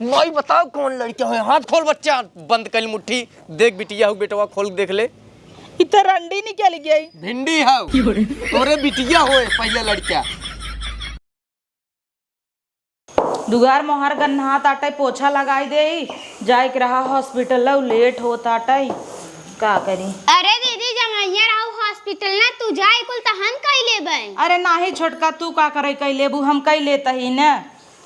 नहीं बताओ कौन लड़का है। हाथ खोल बच्चा, बंद कर मुट्ठी। देख बिटिया हो, बेटवा खोल देख ले। इतना रंडी निकल गई। भिंडी है तोरे बिटिया हो पहले लड़का। दुगार मोहर गन्हा ताटे पोछा लगाई दे जाए के रहा हॉस्पिटल लेट होता टाई का करी। अरे दीदी जमैया रहू हॉस्पिटल ना तू जाए कुल त हम कई लेबै। अरे नाही छोटका तू का करे कई लेबू हम कई लेता ही न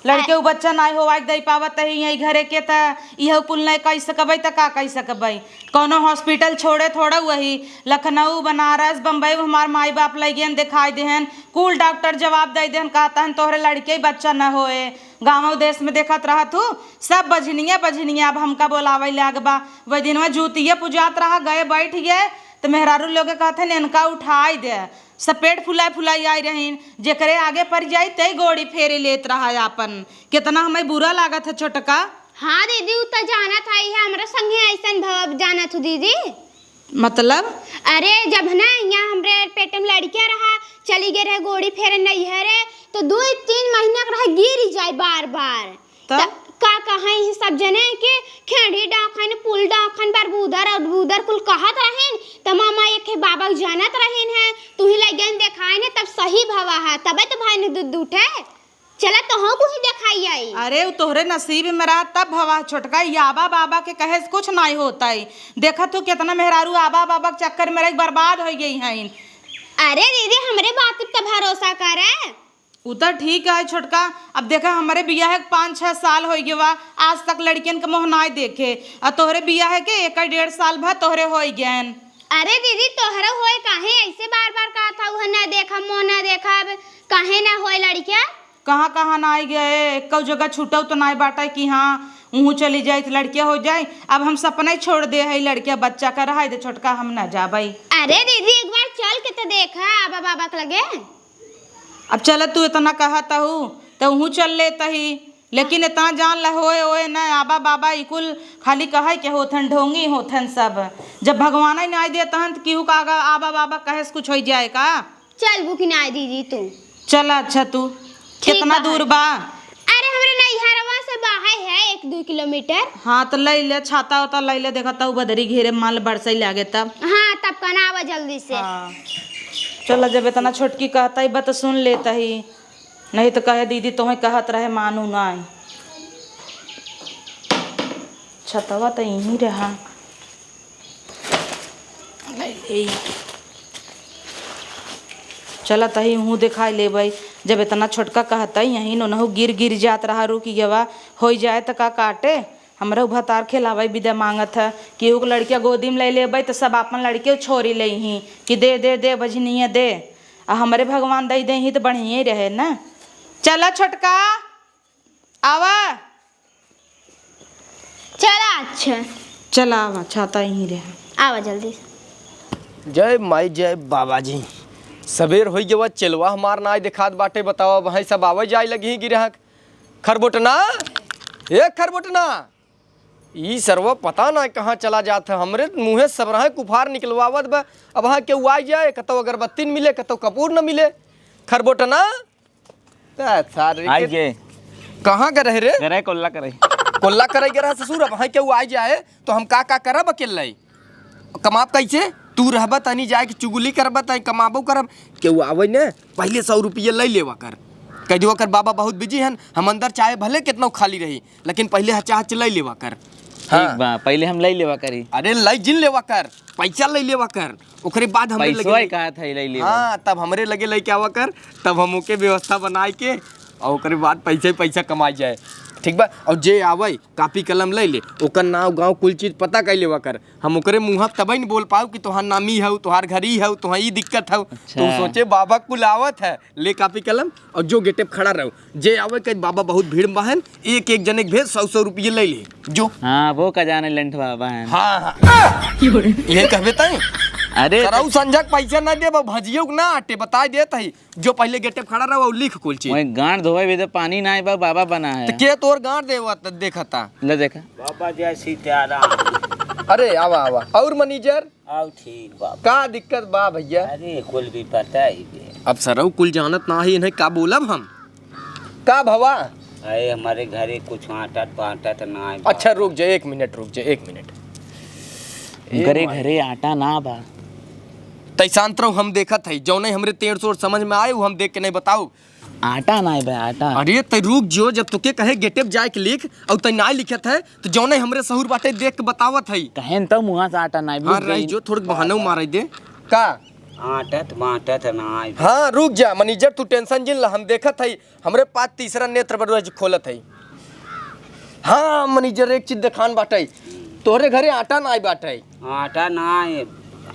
लड़के उ बच्चा नहीं होवा दे पावत ही यही घरे के त इहो कुल नहीं कह सकबै त का कह सकबै। कोनो हॉस्पिटल छोड़े थोड़ा वही लखनऊ बनारस बम्बई हमार माई बाप लगे दिखाई देहन कुल डॉक्टर जवाब दे देहन कहता हन तोहरे लड़के बच्चा न होए। गाँव देश में देखत रहा तू सब बजनिया बजनिया अब हमका बोलावे लगबा। वही दिन में जूतिया पुजात रहा गए बैठ गए तो मेहरारू लोग कहते इनका उठाई दे सब पेट फुलाई फुलाई आई रहीन जेकरे आगे पड़ जाई तई गोड़ी फेरे लेत रहा अपन। कितना हमें बुरा लागत है छोटका। हाँ दीदी उ त जाना था है हमरा संगे ऐसन भव जाना थू दीदी। मतलब अरे जब ना यहाँ हमरे पेट में लड़किया रहा चली गए रहे गोड़ी फेरे नहीं है रे तो 2-3 महीना रहा गिर जाए बार बार का कहाँ सब जने के खेड़ी डाखन पुल डाखन बरबूदर और बूदर कुल कहत रहेन त मामा एक बाबा जानत रहेन है तू ही लगन देखाए ने तब सही भवा है तबे तो भाई ने दूध उठे चला तो हम कुछ दिखाई आई। अरे तोहरे नसीब में रहा तब भवा छोटका आबा बाबा के कहे कुछ नहीं होता है। देखा तू कितना मेहरारू आबा बाबा के चक्कर में बर्बाद हो गई है। अरे दीदी हमरे बात पे भरोसा करे उतर ठीक है छोटका। अब देखा हमारे बिया है 5-6 साल हो गया आज तक लड़कियन के मोह नाई देखे और तोहरे बिया है के 1-1.5 साल भर तोहरे हो गए। अरे दीदी तोहरा होए काहे ऐसे बार बार कहा था वह ना देखा मोह ना देखा काहे ना होए लड़किया कहाँ कहाँ ना आई गए कौ जगह छूटो तो ना बाटा कि हाँ ऊँ चली जाए तो लड़किया हो जाए। अब हम सपना ही छोड़ दे है लड़किया बच्चा का रहा है छोटका हम ना जा भाई। अरे दीदी एक बार चल के तो देखा आबा बाबा के लगे। अब चल तू इतना कहता हूँ तो हूँ चल लेता ही लेकिन इतना जान ल होए ओए न आबा बाबा इकुल खाली कहे के होथन ढोंगी होथन सब जब भगवान ही नहीं देता हन तो केहू का आबा बाबा कहे से कुछ हो जाए का। चल बुकी ना दीदी तू चल अच्छा तू कितना दूर बा। अरे हमरे नैहरवा से बाहर है 1-2 किलोमीटर। हाँ तो ले ले छाता होता ले ले देखा तब बदरी घेरे माल बरसई लागे तब। हाँ तब कना आवा जल्दी से। हाँ चल जब इतना छोटकी कहता ही बत सुन लेता ही नहीं तो कहे दीदी तुम्हें कहत रहे मानू ना छतवा तो यहीं रहा चला तही हूँ दिखाई ले भाई जब इतना छोटका कहता ही यहीं नहु गिर गिर जात रहा रुकी गवा हो जाए तो का काटे हमरा भतार खिलावे विदा मांगत है कि एगो लड़किया गोदी में ले लेबै तो सब अपन लड़के छोरी ले ही कि दे दे दे बजनिया दे आ हमारे भगवान दे ही तो बढ़िया ही रहे ना। चला छोटका आवा चला अच्छा चला आवा छाता ही रहे आवा जल्दी से। जय माई जय बाबा जी। सवेर हो गया चलवा हमार ना दिखात बाटे बतावा वहीं सब आवे जाए लगी गिरहक खरबोटना ए खरबोटना ई सरवा पता ना कहाँ चला जाता हमरे मुँहे सब रहे कुफार निकलवावत बा। अब वहाँ केहू आ जाए कतो अगरबत्ती न मिले कतो कपूर न मिले खरबोटना आइए कहाँ के रहे रे करे कोल्ला करे कोल्ला करे गे रहा ससुर। अब वहाँ केहू आ जाए तो हम का करब अकेले कमाब कैसे तू रहब तनी जाए के चुगली करब तनी कमाबो करब केहू आवे ने पहले 100 रुपये ले लेवा कर कह दिवा कर बाबा बहुत बिजी हन हम अंदर चाहे भले कितना खाली रही लेकिन पहले चाह ले लेवा कर। ठीक बा पहले हम ले लेवा करी। अरे लाई जिन लेवा कर पैसा ले लेवा कर ओकरे बाद हमरे लगे कहा था ले लेवा। हाँ तब हमरे लगे लेके आवा कर तब हम ओके व्यवस्था बनाए के और ओकरे बाद पैसा कमाई जाए ठीक बा। और जे आवे कापी कलम ले ले ओकर नाव गाँव कुल चीज पता कर लेवा कर हम ओकरे मुँह तबे नहीं बोल पाऊ कि तोहार नामी है तोहार घरी है तोहार ई दिक्कत है। अच्छा। तो सोचे बाबा कुल आवत है ले कापी कलम और जो गेटे खड़ा रहो जे आवे कह बाबा बहुत भीड़ बहन एक जने के भेज 100 रुपये ले ले जो। हाँ वो का जाने लंठ बाबा है। हाँ ये कहबे तई अरे सराऊ संजक पैसा ना दे भजियो ना आटे बता देत है जो पहले गेटे खड़ा रहो लिख कुल चीज वही गांड धोवे भी तो पानी ना बा बाबा बना है तो के तोर गांड देवा देखता ले देखा बाबा जय सीताराम। अरे आवा आवा और मैनेजर आओ ठीक बाबा का दिक्कत बा भैया। अरे कुल भी पता ही बे। अब सरऊ कुल जानत ना ही इन्हें का बोलब हम का भवा अरे हमारे घरे कुछ आटा पाटा तो ना है। अच्छा रुक जा, 1 मिनट रुक जा, 1 मिनट। घरे घरे आटा ना बा। तैशांत रहो, हम देखत है जौने हमरे 150 समझ में आए वो हम देख के नहीं बताऊ। आटा ना बा आटा। अरे तै रुक जो, जब तुके कहे गेटेप जाए के लिख और तै ना लिखत है तो जौने हमरे सहूर बाटे देख के बतावत है। कहें तो मुँह से आटा ना हाँ रही जो, थोड़ा बहाना मार दे का। आटत बाटत ना है। हाँ रुक जा मैनेजर, तू टेंशन जिन ला, हम देखत है हमरे पास तीसरा नेत्र बरुआ खोलत है। हाँ मैनेजर एक चीज देखान बाटे, तोहरे घरे आटा ना बाटे। आटा ना है,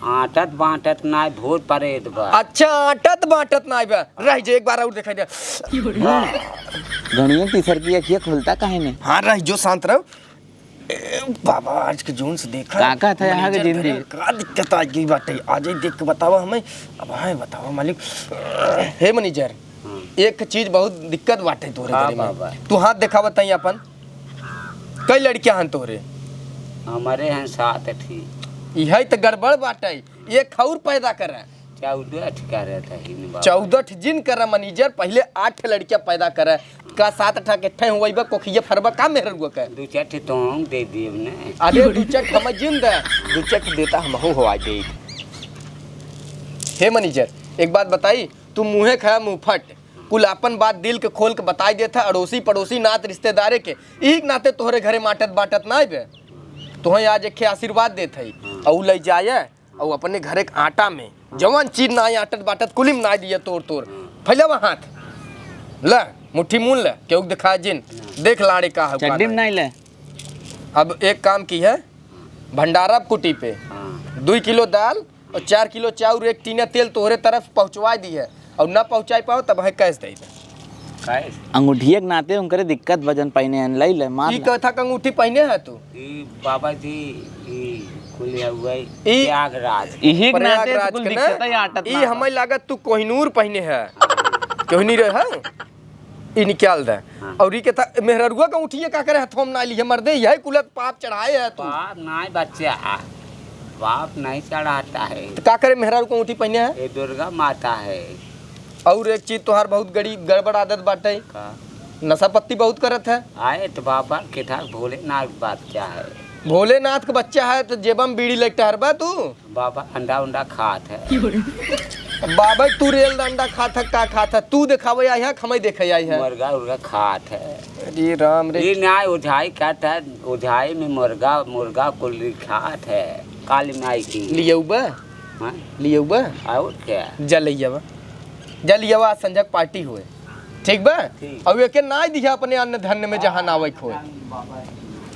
आटत बाटत ना है, भूत परेत बा। अच्छा आटत बाटत ना बा, रह जा एक बार और दिखाई दे। घड़िया तीसर की अखिया खुलता काहे ने। हाँ रह जो, शांत रहो। बाबा आज के जोन से देखा काका था यहाँ के मैनेजर जिंदगी। घरे का दिक्कत आ गई बाटे, आज ही देख के बतावा हमें। अब हाँ बतावा मालिक। हे मैनेजर, एक चीज बहुत दिक्कत बाटे तोहरे हाँ घरे बाबा। में। तू हाथ देखा बताई अपन, कई लड़कियां हन तोहरे? हमारे यहाँ 7 थी। यही तो गड़बड़ बाटे, ये खौर पैदा कर 14 ठिका रहता है। 14 जिन कर मैनेजर, पहले 8 लड़कियां पैदा कर का 7 ठा के ठे हुई बा कोखिया फरबा का मेहर हुआ का। 2-4 ठे तो हम दे दिए ने। अरे 2-4 हम जिन दे, 2-4 देता हम हो दे। हे मैनेजर एक बात बताई, तू मुँहे खाया मुँह फट, कुल अपन बात दिल के खोल के बताई देता। अड़ोसी पड़ोसी नात रिश्तेदारे के एक नाते तोहरे घरे माटत बाटत ना बे, तुहें आज एक आशीर्वाद देते है और ले जाए और अपने घरे के आटा में जवान चीज ना आटत बाटत कुलिम ना दिए तोड़ तोड़ फैलावा हाथ ल मुट्ठी मूल ल क्यों दिखा जिन देख लाड़े का है चड्डी में नहीं ले। अब एक काम की है, भंडारा कुटी पे 2 किलो दाल और 4 किलो चाउर 1 टीना तेल तोहरे तरफ पहुँचवा दी है, और ना पहुँचा पाओ तब है कैश दे। अंगूठिया के नाते उनकरे दिक्कत वजन पहने लई ले मार ई कथा का अंगूठी पहने है तू? बाबा जी कुल हुआ ई प्रयागराज। यही के नाते प्रयागराज कुल के दिक्कत है ना, आटत ई ना बा। हमें लागत तू कोहिनूर पहने है। कोहिनी रहे है ई निकाल दे। और ई के था मेहररुआ का अंगूठी का करे हथों ना लिए मर्दे, यही कुलत पाप चढ़ाए है तू। बाप नहीं बच्चा, बाप नहीं चढ़ाता है। तो का करे मेहररु को अंगूठी पहने है? ये दुर्गा माता है। और एक चीज तोहार बहुत गड़बड़ आदत बाटे, का नशा पत्ती बहुत करत है। आए तो बाबा के था भोलेनाथ बात क्या है। भोलेनाथ का बच्चा है तो जेबा में बीड़ी लेके हरबा तू। बाबा अंडा उंडा खात है। बाबा तू रेल अंडा खात है का खात है? तू दिखावे आई है, हमें देखे आई है। मुर्गा उर्गा खात है। अरे राम रे, ये न्याय उझाई कहता है, उझाई में मुर्गा को खात है। काली माई की लियौबा हाँ? लियौबा और क्या जलियवा जलियवा संजक पार्टी हुए, ठीक बा। ठीक। और एके ना दिया अपने अन्न धन्य में जहां नावे खोए।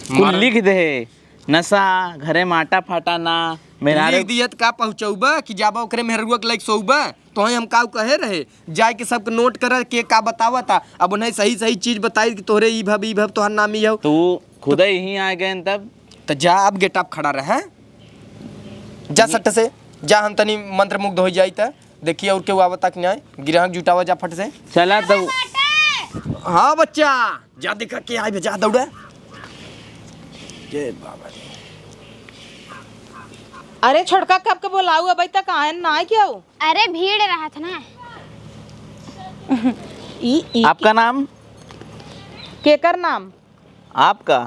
कुल लिख दे नशा घरे माटा फाटा ना मेरा लिख दियत का पहुंचौबा कि जाबा ओकरे मेहरुआ के लाइक सोबा तो हम का कहे रहे जाए के सबके नोट कर के का बतावता। अब उन्हें सही सही चीज बताई कि तोहरे ई भव तोहर नाम ही हो। तू खुद ही आ गए तब तो जा अब गेट अप खड़ा रहे, जा सट से जा, हम तनी मंत्र मुग्ध हो जाई त देखिए और केहू आवता कि नहीं, ग्राहक जुटावा जा फट से। चला तो हाँ बच्चा जा देखा के आई जा दौड़ा। जय बाबा जी। अरे छोटका कब के बोलाऊ अभी तक आए ना आए क्या हो? अरे भीड़ रहा था ना। आपका नाम? केकर नाम? आपका?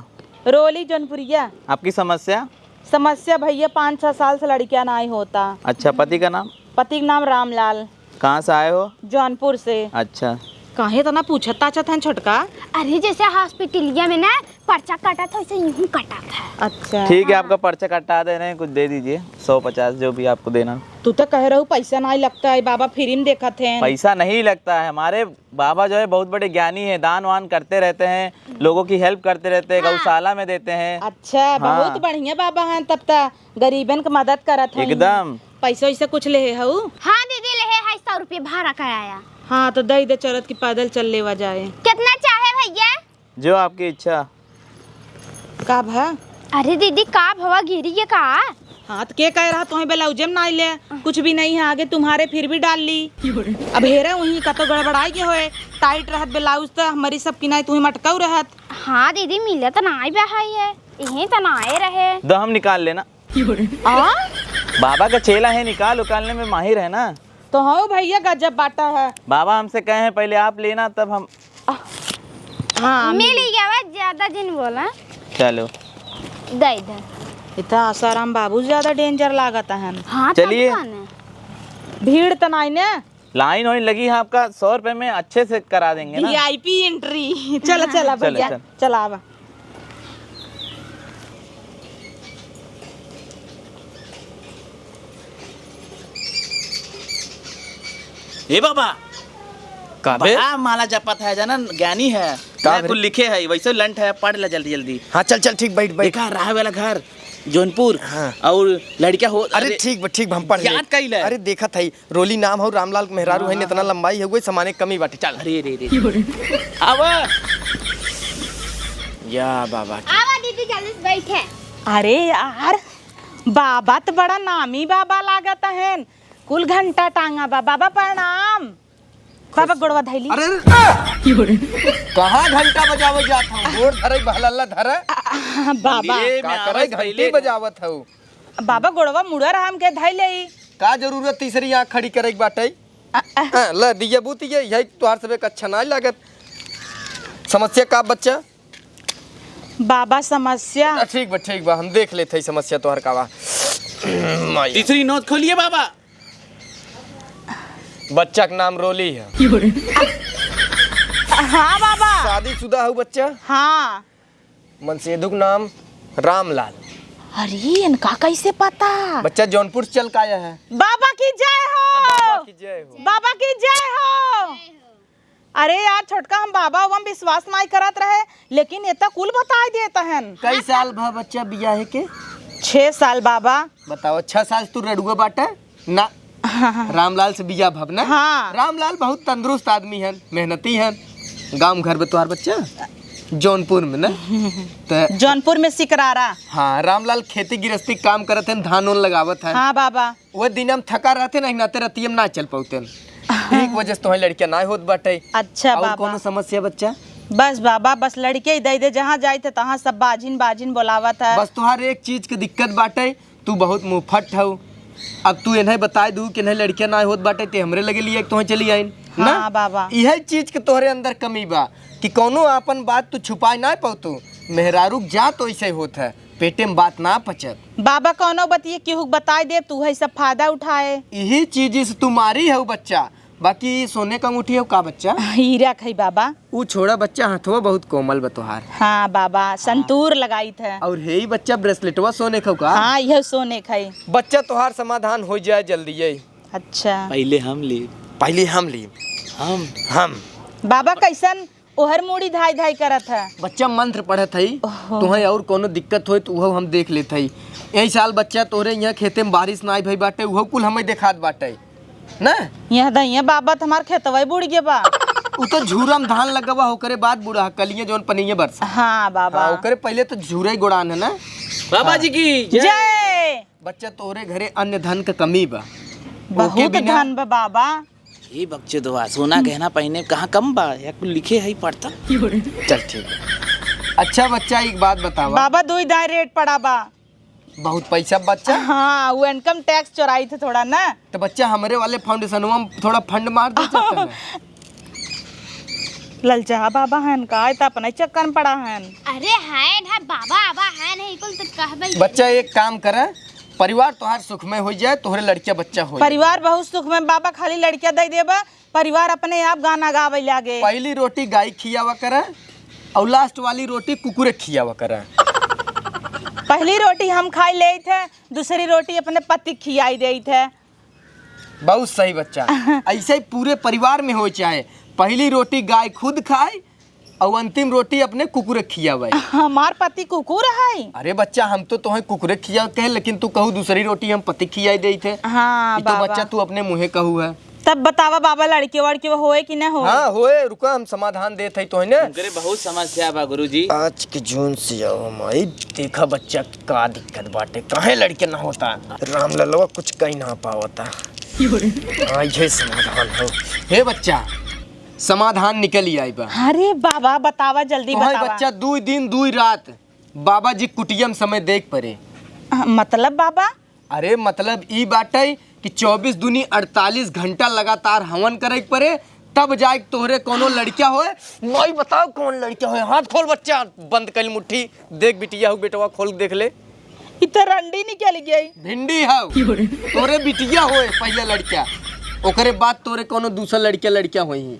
रोली जौनपुरिया। आपकी समस्या? समस्या भैया 5-6 साल से लड़कियां ना ही होता। अच्छा, पति का नाम? पति का नाम रामलाल। कहाँ से आए हो? जौनपुर से। अच्छा, काहे तो ना पूछता था छोटका। अरे जैसे हॉस्पिटलिया में ना पर्चा काटा था वैसे यूं काटा था। अच्छा ठीक है, आपका पर्चा कटा दे रहे हैं, कुछ दे दीजिए 150 जो भी आपको देना। तू तो कह रहा हूँ पैसा नहीं लगता है, बाबा फिल्म देखा थे। पैसा नहीं लगता है, हमारे बाबा जो है बहुत बड़े ज्ञानी है, दान वान करते रहते हैं, लोगों की हेल्प करते रहते हैं, गौशाला में देते हैं। अच्छा बहुत बढ़िया बाबा हैं, तब तक गरीबन की मदद करत है। एकदम। पैसा वैसा कुछ ले हूँ? हाँ दीदी ले है 100 रुपये भाड़ा कराया। हाँ तो दे दे चरत की पैदल चल लेवा जाए। कितना चाहे भैया? जो आपकी इच्छा। का भा? अरे दीदी का भवा गिरी है का? हाँ तो के कह रहा तुम्हें ब्लाउजम ना ले, कुछ भी नहीं है आगे तुम्हारे, फिर भी डाल ली। अब हेरा वही का तो गड़बड़ाई के होए, टाइट रहत ब्लाउज तो हमारी सब की नहीं तुम्हें मटकाऊ रहत। हाँ दीदी मिले तो ना बहाई है, यहीं तो ना आए रहे। दो हम निकाल लेना। बाबा का चेला है, निकाल उकालने में माहिर है ना। तो हाँ भैया गजब बाटा है। बाबा हमसे कहे हैं पहले आप लेना तब हम। हाँ मिल ही गया बा, ज्यादा दिन बोला चलो दे दे। इतना आसाराम बाबू ज्यादा डेंजर लागत है। हाँ चलिए। भीड़ तो नहीं ने, लाइन होने लगी है, आपका 100 रुपए में अच्छे से करा देंगे ना। VIP entry. चला चला भैया, चल। चला आवा। ए बाबा काबे बड़ा माला जपत है जनन, ज्ञानी है। का कुछ लिखे है वैसे लंट है, पढ़ ले जल्दी जल्दी। हाँ चल चल ठीक, बैठ बैठ। देखा राह वाला घर जौनपुर। हाँ। और लड़का हो। अरे ठीक हम पढ़ ले। याद कइल है। अरे देखा था रोली नाम हो, रामलाल मेहरारू है, इतना लंबाई है, वो सामाने कमी बाटे। चल अरे रे अब या बाबा आवा दीदी जल्दी से बैठे। अरे यार बाबा तो बड़ा नामी बाबा लागत है। कुल घंटा टांगा बा। बाबा प्रणाम। बाबा गोड़वा धैली। अरे कहाँ घंटा बजावे जात हूँ? गोड़ धरे बहलल्ला धरे। बाबा का करे घंटी बजावत हूँ? बाबा गोड़वा मुड़ा राम के धैले। का जरूरत तीसरी आँख खड़ी करे के बाटे? ल दिया बूती ये यही तुहार सबे अच्छा ना लागत। समस्या का बच्चा? बाबा समस्या ठीक बा हम देख लेते समस्या तोहर का बा। माया। तीसरी नोट खोलिए बाबा। बच्चा का नाम रोली है। हाँ बाबा। शादीशुदा है बच्चा। हाँ। मनसेधु का नाम रामलाल। अरे इनका कैसे पता? बच्चा जौनपुर से चल का आया है। बाबा की जय हो। की जय हो। बाबा की जय हो। अरे यार छोटका हम बाबा हम विश्वास नहीं करत रहे, लेकिन ये तो कुल बता देता है। कई साल भा बच्चा बियाह के? 6 साल बाबा। बताओ 6 साल तू रडुआ बाटा ना? रामलाल से बिया भव ना? हाँ। रामलाल बहुत तंदुरुस्त आदमी है, मेहनती है। गांव घर में तुम्हार बच्चा जौनपुर में ना? तो जौनपुर में सिकरारा। हाँ रामलाल खेती गृहस्थी काम करते हैं, धान उन लगावत है। हाँ बाबा। वो दिन हम थका रहते ना, नाते रतियम ना चल पाते। एक वजह से तुम्हारी लड़कियां ना होत बाटे। अच्छा और बाबा। कोनो समस्या बच्चा? बस बाबा बस लड़के ही दे दे, जहाँ जाए थे तहाँ सब बाजिन बाजिन बोलावत है। बस तुहार एक चीज के दिक्कत बाटे, तू बहुत मुंहफट हो। अब तू इन्हें बता दू कि नहीं लड़कियां ना होत बाटे ते हमरे लगे लिए तुम्हें चली आइन ना? हाँ बाबा। यही चीज के तोहरे अंदर कमी बा कि कोनो अपन बात तू छुपाए ना पातू। मेहरारू जा तो ऐसे होत है, पेटे में बात ना पचत। बाबा कौनो बतिए केहू बताए दे, तू है सब फायदा उठाए। यही चीज से तुम्हारी है बच्चा। बाकी सोने का अंगूठी है का बच्चा? हीरा खई बाबा। वो छोड़ा बच्चा हथवा बहुत कोमल बा तोहार। हाँ बाबा संतूर लगाई थे। और हे ही बच्चा ब्रेसलेटवा सोने का का? हाँ यह सोने खाई। बच्चा तोहार समाधान हो जाए जल्दी। यही अच्छा पहले हम ले। पहले हम ली। हम बाबा कैसन ओहर मुड़ी धाई धाई करत है? बच्चा मंत्र पढ़त है। तुम्हें और कोनो दिक्कत हो तो उहो हम देख लेते है। यही साल बच्चा तोरे यहाँ खेते में बारिश ना आई भई बाटे, उहो कुल हमें दिखात बाटे ना? यहाँ दहिया बाबा तुम्हार खेतवा बुड़ गया बा। उ तो झूरम धान लगवा होकरे बाद बुढ़ा कलिए जोन पनिए बरसा। हाँ बाबा। हाँ, ओकरे पहले तो झूरे गुड़ान है ना? बाबा जी की जय। बच्चा तोरे घरे अन्य धन का कमी बा। बहुत धन बा बाबा। ये बच्चे दुआ सोना गहना पहने कहाँ कम बा, या कुछ लिखे है पढ़ता। चल ठीक है। अच्छा बच्चा एक बात बतावा। बाबा दो दाई रेट पड़ा बा। बहुत पैसा बच्चा? हाँ वो इनकम टैक्स चोराई थे थोड़ा ना। तो बच्चा हमारे वाले फाउंडेशन में थोड़ा फंड मार दे सकते हैं। ललचा बाबा है का तो अपने चक्कर में पड़ा है। अरे है ना बाबा आबा है नहीं कुल तो कहबे। बच्चा एक काम करे, परिवार तोहार सुखमय हो जाए, तोहरे लड़किया बच्चा हो जाए। परिवार बहुत सुख में बाबा, खाली लड़किया दे देबा, परिवार अपने आप गाना गावे लागे। पहली रोटी गाय खियावा करे और लास्ट वाली रोटी कुकुरे खियावा करे। पहली रोटी हम खाई ले थे, दूसरी रोटी अपने पति खियाई दे थे। बहुत सही बच्चा। ऐसे ही पूरे परिवार में हो, चाहे पहली रोटी गाय खुद खाए और अंतिम रोटी अपने कुकुरे खियावे। हमार पति कुकुर है। अरे बच्चा हम तो तुम्हें कुकुरे खिया कहे, लेकिन तू कहू दूसरी रोटी हम पति खियाई दे थे। हाँ ये तो बाबा। बच्चा तू अपने मुँहे कहू है। तब बतावा बाबा लड़के वड़के होए कि न होए? हाँ होए, रुका हम समाधान देते तो है ना। उनके बहुत समस्या बा गुरुजी। आज के जून से आओ माई, देखा बच्चा का दिक्कत बाटे, काहे लड़के ना होता। राम ललवा कुछ कहीं ना पावता। हाँ ये समाधान हो। हे बच्चा समाधान निकल ही आई बा। अरे बाबा बतावा जल्दी तो बतावा। बच्चा 2 दिन 2 रात बाबा जी कुटियम समय देख परे। मतलब बाबा? अरे मतलब ई बाटे कि 24 दूनी 48 घंटा लगातार हवन करे परे, तब जाए तोहरे कोनो लड़किया होए। नहीं बताओ कौन लड़किया होए। हाथ खोल बच्चा, बंद कर मुट्ठी। देख बिटिया हो, बेटवा खोल देख ले। इतना रंडी निकल गई। भिंडी हो तोरे बिटिया होए पहले लड़किया, ओकरे बाद तोरे कोनो दूसरा लड़किया होई।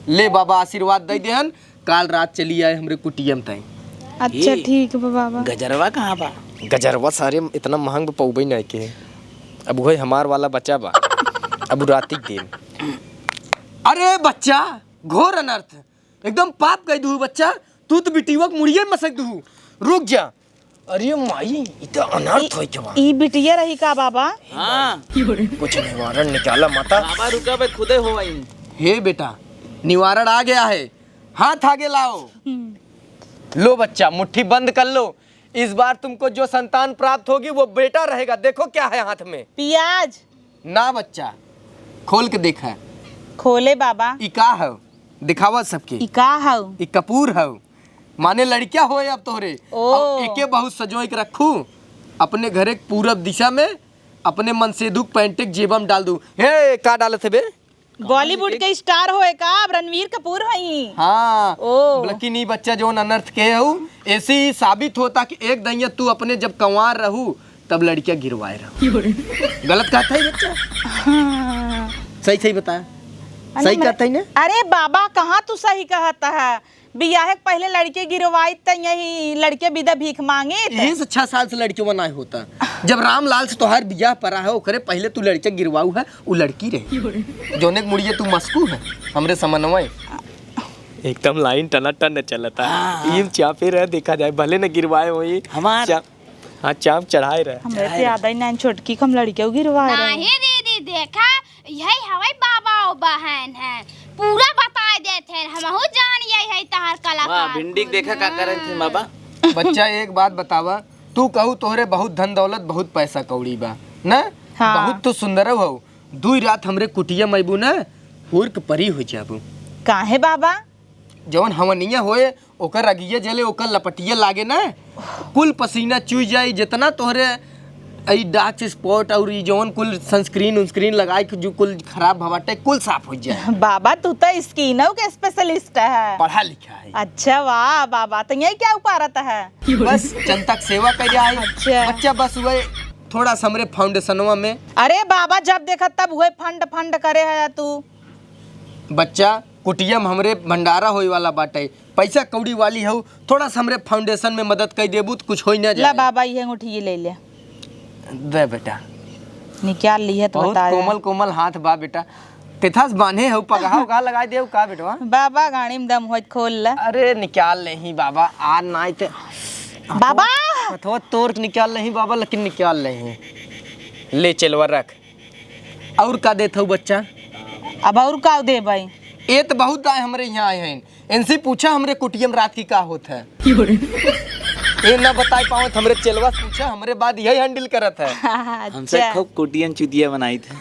ले बाबा आशीर्वाद दे देहन। काल रात चली आए हमरे कुटियम तई। अच्छा ठीक है बाबा। गजरवा कहाँ बा? गजरवा सारे इतना महंग पौबई नहीं के। अब वही हमार वाला बच्चा बा। अब रात दिन। अरे बच्चा घोर अनर्थ, एकदम पाप कह दू बच्चा। तू तो बिटिया के मुड़िए मसक दू। रुक जा। अरे माई इतना अनर्थ हो क्या? ई बिटिया रही का बाबा? हाँ कुछ निवारण निकाला माता। बाबा रुका बे, खुदे हो आई। हे बेटा निवारण आ गया है, हाथ आगे लाओ। लो बच्चा मुट्ठी बंद कर लो। इस बार तुमको जो संतान प्राप्त होगी वो बेटा रहेगा। देखो क्या है हाथ में। पियाज। ना बच्चा, खोल के देखा। खोले बाबा। ई का है दिखावा सबके। ई का हौ? ई कपूर है, माने लड़किया होए अब तोहरे। ओ। अब एके बहुत सजोई के रखू अपने घरे पूरब दिशा में। अपने मन से दुख पैंटे जेबम डाल दू। हे का डालत है बे? बॉलीवुड के स्टार होए का? अब रणवीर कपूर हई। हाँ ओ। लेकिन ई बच्चा जो अनर्थ के हूँ ऐसे ही साबित होता कि एक दैया तू अपने जब कंवार रहू तब लड़कियां गिरवाए रहू। गलत कहता है बच्चा? हाँ। सही सही बताया। सही कहता है ना? अरे बाबा कहाँ तू सही कहता है? बियाह के पहले लड़के गिरवाई त यही लड़के विदा भीख मांगे। यही से 6 साल से लड़कियों बनाए होता। जब रामलाल से तोहार बियाह परा है ओकरे पहले तू लड़के गिरवाऊ है, वो लड़की रही। जोने के मुड़िए तू मस्कू है हमरे समन्वय। एकदम लाइन टना टन चलता है। ईम चापे रहे देखा जाए, भले न गिरवाए वही हमार हाँ चाप चढ़ाए रहे। हमरे से याद आई नैन छोटकी कम लड़के गिरवाए रहे। नहीं दीदी देखा, यही हवाई बाबा और बहन है, पूरा बता देते हैं। हमहू जान यही है तहार वाह, कलाकार। भिंडी देखा का करे थे बाबा। बच्चा एक बात बतावा, तू कहू तोहरे बहुत धन दौलत बहुत पैसा कौड़ी बा ना? हाँ। बहुत तो सुंदर हो। दुई रात हमरे कुटिया में अबू ना हुर्क परी हो जाबू। काहे बाबा? जवन हमनिया होए ओकर अगिया जले ओकर लपटिया लागे ना, कुल पसीना चूई जाई। जितना तोहरे आई डार्क स्पॉट और ई जवन कुल सनस्क्रीन लगाई जो कुल खराब भवाटे कुल साफ हो जाए। बाबा तू तो स्किनों के स्पेशलिस्ट है। पढ़ा लिखा है। अच्छा वाह बाबा, तो यही क्या उपारत है? बस जनता की सेवा कर रहा है। अच्छा। बच्चा बस वही थोड़ा समरे फाउंडेशनवा में। अरे बाबा जब देखा तब हुए फंड फंड करे है तू। बच्चा कुटिया में हमरे भंडारा होए वाला बाटे, पैसा कौड़ी वाली हो। थोड़ा सा हमरे फाउंडेशन में मदद कर देबू तो कुछ हो ना ला जाए। बाबा ये अंगूठी ले ले। दे बेटा, निकाल ली है तो बहुत बता दे। कोमल कोमल हाथ बा बेटा। तेथास बांधे हो पगहा उगा लगा दे का बेटवा? बाबा गाड़ी में दम होत खोल ला। अरे निकाल नहीं बाबा, आ ना ते बाबा अथवा तोर निकाल नहीं बाबा, लेकिन निकाल नहीं। ले चलवा रख। और का देत हो बच्चा? अब और का दे भाई? ये तो बहुत आए हमरे यहाँ आए हैं। इनसे पूछा हमरे कुटियम रात की का होत है। ये ना बताई पाओ हमरे चलवा पूछा, हमरे बाद यही हैंडल करत है। हमसे खूब कुटियन चुतिया बनाई थे।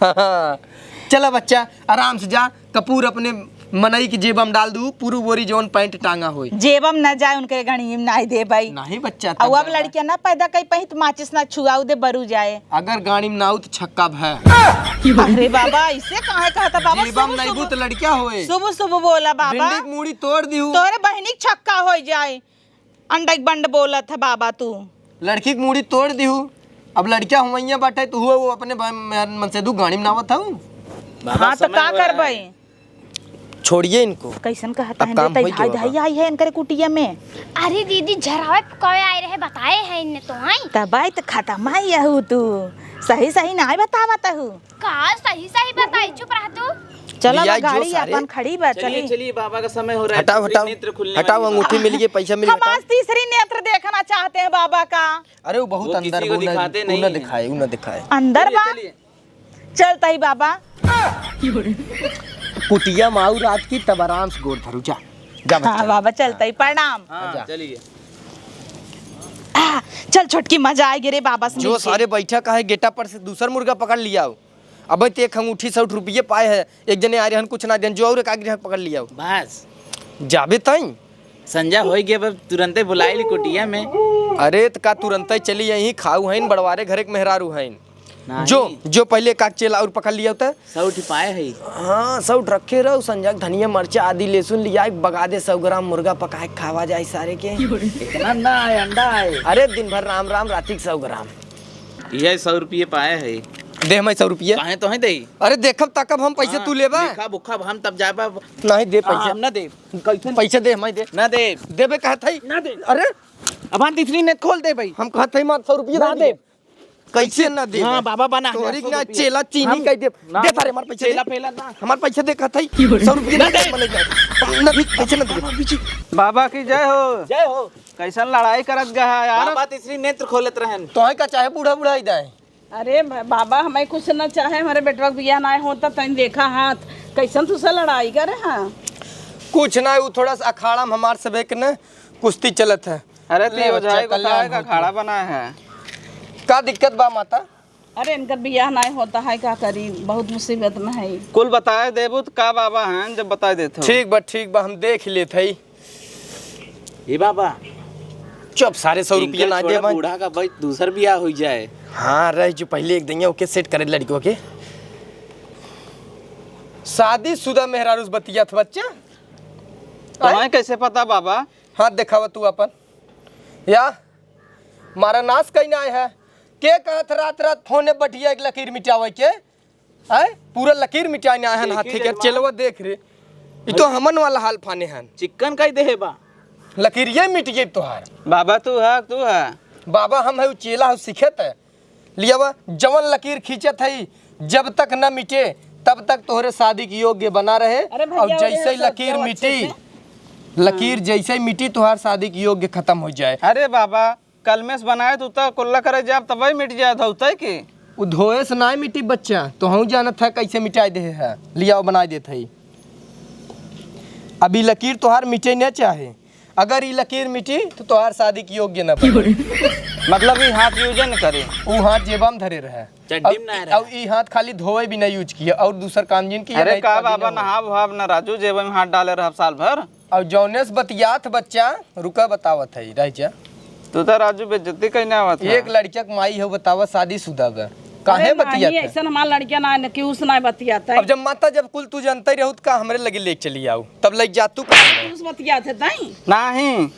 चला बच्चा आराम से जा। कपूर अपने मनई की जेब में डाल दू, पूरी बोरी जौन पैंट टांगा होई। जेबम न जाए उनके घड़ी में नहीं दे भाई। नहीं बच्चा अब अब लड़कियां ना पैदा कई पही तो माचिस ना छुआऊ दे बरू जाए। अगर गाड़ी में ना हो तो छक्का है। अरे बाबा इसे कहाँ कहता बाबा? जेबा में नहीं बू तो लड़किया होए। सुबह सुबह बोला बाबा। भिंडी की मूड़ी तोड़ दी हूँ। तोरे बहनी छक्का हो जाए। अंडा बंड बोला था बाबा तू। लड़की की मूड़ी तोड़ दी हूँ। अब लड़किया हुआ बाटे तो हुआ वो अपने मन से दू गाड़ी में नावत हूँ। हाँ तो का कर भाई? छोड़िए इनको। कैसन कहता अब है? काम भाई होई के भाई बाबा। आई है इनकर कुटिया में। अरे दीदी झरावे कौन आए रहे बताए हैं इन्ने तो आई। तबाई तो खत्म आई हूँ तू। सही सही ना बतावत हूँ। का सही सही बताई, चुप रह तू। चलो लिया ना जो गाड़ी सारे। अपन खड़ी बा चलिए चली। चलिए, बाबा का समय हो रहा है। हटाओ हटाओ नेत्र खुलने हटाओ, वाली है। अंगूठी मिल गई, पैसा मिल हम गया। आज तीसरी नेत्र देखना चाहते हैं बाबा का। अरे वो बहुत वो अंदर किसी को दिखाते नहीं हैं। दिखाए वो न दिखाए। अंदर बा चलिए। चलता ही बाबा। कुटिया माऊ रात की तब आराम से गोड़ धरू। जा जा हाँ बच्चा। बाबा चलता ही प्रणाम। हाँ चलिए। चल छोटकी मजा आएगी रे बाबा से जो मिलके। सारे बैठा का है गेटा पर से दूसर मुर्गा पकड़ लिया हो। अब तो एक अंगूठी 100 रुपये पाए है, एक जने आ रहे हैं कुछ ना देन जो और एक आगे पकड़ लिया हो। बस जाबे तई संजा हो गया, अब तुरंते बुलाई ली कुटिया में। अरे त का तुरंत चली यहीं खाऊ हैं बड़वारे घरे के मेहरारू हैं। नहीं। जो पहले काक चेला और पकड़ लिया होता है। 100 उठी पाए है। हाँ 100 रखे रहो, संजग धनिया मर्चा आदि लहसुन लिया, बगा दे 100 ग्राम मुर्गा पकाए खावा जाए सारे के। इतना ना है, अंडा है। अरे दिन भर राम राम राती 100 ग्राम ये 100 रुपये पाए है। दे मैं 100 रुपये। काहे तो है दे। अरे देखब तकब हम पैसे तू लेबा। लिखा बुखा हम तब जाबा। नहीं दे पैसे। हम ना दे। कैसे पैसे दे मैं दे। ना दे। देबे कहत है ना दे। अरे अब हम तीसरी नेट खोल दे भाई। हम कहत है मात्र 100 रुपये ना दे। कैसे ना दे। हाँ बाबा बना है, तोरी 100 ना रुपये। चेला चीनी हम- कह दे। ना दे तारे हमारे पैसे चेला दे। फेला ना। हमारे पैसे दे कहत है 100 रुपये ना दे। ना पैसे ना दे। बाबा की जय हो। जय हो। कैसन लड़ाई करत गया है यार। बाबा तीसरी नेत्र खोलत रहन। तो है का चाहे बूढ़ा बूढ़ा ही जाए। अरे बाबा हमें कुछ न चाहे, हमारे बेटवा के बियाह ना होता तन देखा हाथ कैसन तुसा लड़ाई करे। हाँ कुछ ना वो थोड़ा सा अखाड़ा में हमार सब एक न कुश्ती चलत है। अरे ले तो बच्चा, जाए को कल्याण का होता खाड़ा बनाया है। का दिक्कत बा माता? अरे इनका बियाह ना होता है, क्या करी, बहुत मुसीबत में है। कुल बताए देबू तो का बाबा हैं जब बता देते ठीक बा हम देख लेते है। ये बाबा चुप सारे 100 रुपये ना दे भाई। बूढ़ा का भाई दूसर बियाह हो जाए। हाँ रह जो पहले एक दिन ओके सेट करे लड़कियों के। शादीशुदा मेहरारूस बतिया था बच्चा। तुम्हें कैसे पता बाबा? हाथ दिखावा तू अपन या मारा नाश कहीं ना है के कहत रात रात फोन में बैठिया एक लकीर मिटावे के है पूरा लकीर मिटाने आए हैं हाथी के चलवा देख रे। ये तो हमन वाला हाल फाने हैं। चिकन कई दे बा। लकीर ये मिट गई तोहार। बाबा तू है बाबा हम है चेला हो सीखत है लिया वा जवन लकीर खींचत है जब तक न मिटे तब तक तोहरे शादी के योग्य बना रहे। अरे भैया, और जैसे ही सब लकीर जाओ अच्छे मिटी लकीर जैसे ही मिटी तुहार शादी के योग्य खत्म हो जाए। अरे बाबा कलमेस बनाए तो कुल्ला करे जाब तब मिट जाए था कि वो धोए से ना मिटी बच्चा तो हम जानत है कैसे मिटाई दे है लिया बना देते है। अभी लकीर तुहार मिटे न चाहे, अगर ये लकीर मिटी तो तुहार शादी के योग्य न बने। मतलब ये हाथ यूज न करे। वो हाथ जेबाम धरे रहे चड्डी में ना रहे। और ये हाथ खाली धोए भी नहीं यूज किया और दूसर काम जिन किया। अरे का बाबा नहाब वहाब न राजू जेब में हाथ डाले रह साल भर। और जौनेस बतियात बच्चा रुका बतावत है रह जा। तू तो राजू बेइज्जती कहने आवत है। एक लड़का के माई हो बतावा शादीशुदा बा काहे अरे बतियात नहीं, है? ऐसा हमारा लड़कियां ना क्यों सुनाए बतियाता अब जब माता जब कुल तू जानते रहू का हमरे लगे ले चली आओ तब लग जा तू कहाँ है, बतियाते ताई नहीं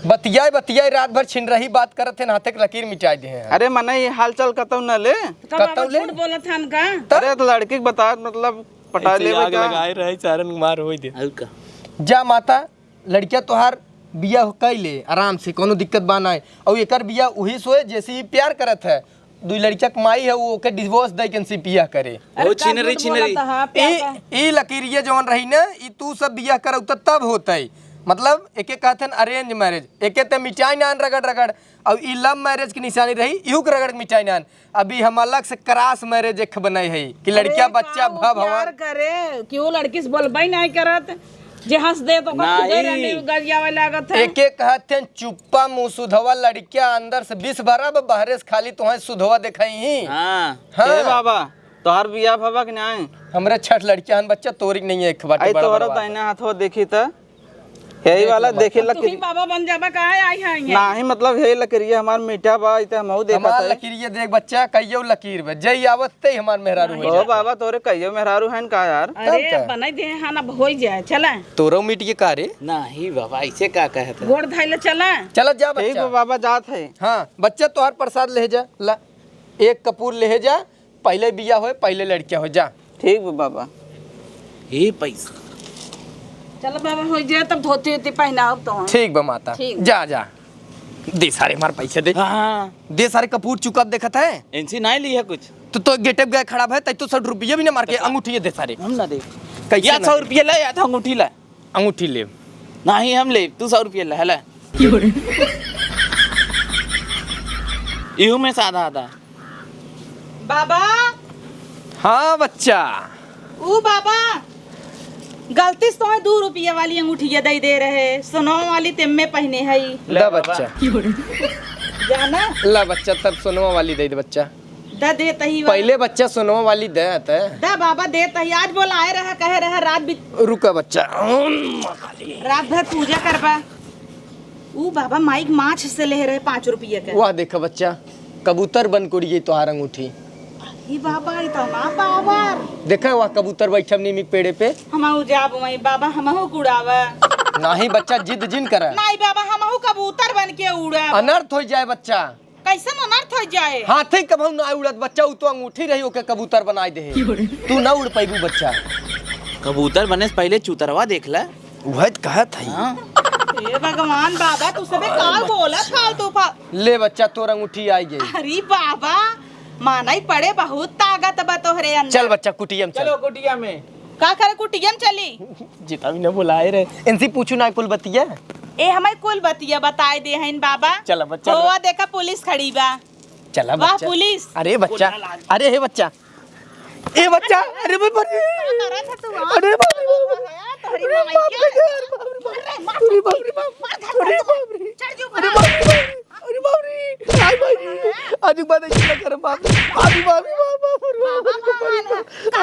बतियाए रात भर छिन रही बात करत है नाते लकीर मिटाई दे हैं। अरे मने ये हाल चल कतौ न ले। तब बाबा कतौ ले? झूठ बोलत हन का। अरे तो लड़की के बता मतलब पटा ले रहे सारन मार होई दे। हल्का जा माता लड़किया तोहार बिया कई ले आराम से कोनो दिक्कत बा ना और एकर बिया वही सोए जैसे ही प्यार करत है दू लड़किया के माई है वो ओके डिवोर्स दे के से बिया करे। अरे वो का छिनरी झूठ छिनरी बोलत हा, प्यार का। ई लकीरिया जवन रही ना ई तू सब बिया करौ तब होतई। मतलब एके कहते अरेंज मैरिज एके ते मिटाई नान रगड़ रगड़ और ई लव मैरिज की निशानी रही इहू के रगड़ मिटाई नान। अभी हम अलग से क्रॉस मैरिज एक बनाई है कि लड़किया अरे बच्चा का वो भव प्यार करे क्यों लड़की से बोलबई नहीं करत जे हंस दे तो नहीं। गरियावे लागत है। एके कहते चुप्पा मुँह सुधवा लड़किया अंदर से 20 भरा बाहरे से खाली तुम्हें सुधवा दिखाई ही। हाँ ए बाबा तोहर बिया भवा के नहीं। हमरे 6 लड़किया हन बच्चा तोरी नहीं है एक बाटे आई बड़ा तोहरा बड़ा दाहिने हाथवा देखी त यही वाला देखे तू ही लकीर बाबा बन जाबा काहे आई है नहीं मतलब यही लकीरिया हमार मीठा बा इते हमहू देखत हमार है। लकीरिया देख बच्चा कहियो लकीर बे जई आवत ते हमार मेहरारू ओ बाबा तोरे कहियो मेहरारू हैं का यार। अरे बनाई दे हाना हो जाए चला तोरो मिट के कारे नहीं बाबा ऐसे का कहते। गोड़ धाइले चला। चल जा ठीक बच्चा। बा बाबा जात है। हाँ बच्चा तोहार प्रसाद ले जा ला एक कपूर ले जा पहले बिया हो पहले लड़किया हो जा। ठीक बा बाबा। ये पैसा चल बाबा हो जाए तब धोती होती पहनाओ तो। ठीक बा माता ठीक। जा जा दे सारे हमारे पैसे दे हाँ दे सारे कपूर चुका देखत है इनसे नहीं ली है कुछ। तो गेटअप गए खराब है तो 100 रुपये भी ना मार के अंगूठी दे सारे हम ना दे कैसे या ना 100 रुपये ले या था अंगूठी ला। अंगूठी ले नहीं हम ले तू 100 रुपये ले है ला। इहू में सादा आधा। बाबा हाँ बच्चा ऊ बाबा गलती से तुम्हें 2 रुपये वाली अंगूठिया दे रहे सुनो वाली तिम्मे पहने है ला बच्चा जाना ला बच्चा तब सोनवा वाली दे बच्चा दा दे तही पहले बच्चा सोनवा वाली दे है दा बाबा दे तही आज बोलाए रहा कहे रहा रात भी रुका बच्चा रात भर पूजा करबा। ऊ बाबा माइक माछ से ले रहे 5 रुपये का। वाह देखा बच्चा कबूतर बन कुड़ी तोहार अंगूठी ई बाबा ई तो ना पावर देखा वहाँ कबूतर बैठम नीमी पेड़े पे। हमहू जाब वही बाबा हमहू उड़ावे नाही बच्चा जिद जिन करे। नहीं बाबा हमहू कबूतर बन के उड़ावे। अनर्थ हो जाए बच्चा। कैसन अनर्थ हो जाए? हाथी कबहू ना उड़त बच्चा, उ तो अंगूठी रही ओके कबूतर बनाई दे। तू ना उड़ पैबू बच्चा। कबूतर बने से पहले चूतरवा देख ले। वह कहत है। हे भगवान बाबा तू सबे काल बोला फालतू ले बच्चा तोर अंगूठी आई गई। अरे बाबा मानाई पड़े बहुत ताकत बा तोहरे अंदर। चल बच्चा कुटियम चल। चलो कुटिया में का करे कुटियम चली? जिता भी ना बुलाए रे। इनसे पूछू ना कुल बतिया। ए हमें कुल बतिया बताए दे हैं बाबा। चल बच्चा। होवा देखा पुलिस खड़ी बा। चला वाह बच्चा। पुलिस। अरे बच्चा, अरे हे बच्चा, ए बच्चा, अरे मैं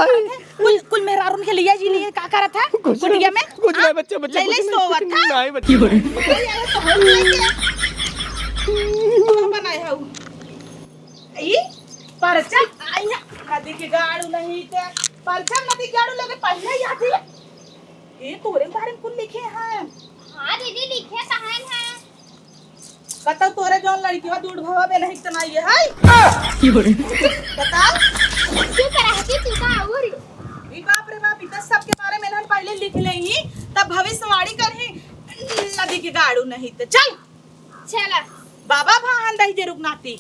अरे कुल मेहरारून के लिए जी लिए का करा था कुटिया में? कुछ नहीं बच्चा, बच्चा ले ले सोवत था नहीं बच्चा। बनाए हऊ ई परचा आइया नदी के गाड़ू नहीं ते परचा नदी गाड़ू लगे पहले ही आती है। ए तोरे बारे में कुल लिखे हैं। हाँ दीदी लिखे कहां है? बताओ तोरे जौन लड़कीवा दूध भवा में नहीं तना ये है बताओ। चुप रहती तू का और ई बाप रे बाप इतना सब के बारे में हम पहले लिख लेही तब भविष्यवाणी करही नदी के गाड़ू नहीं ते चल चला बाबा भान दही जे रुकनाती।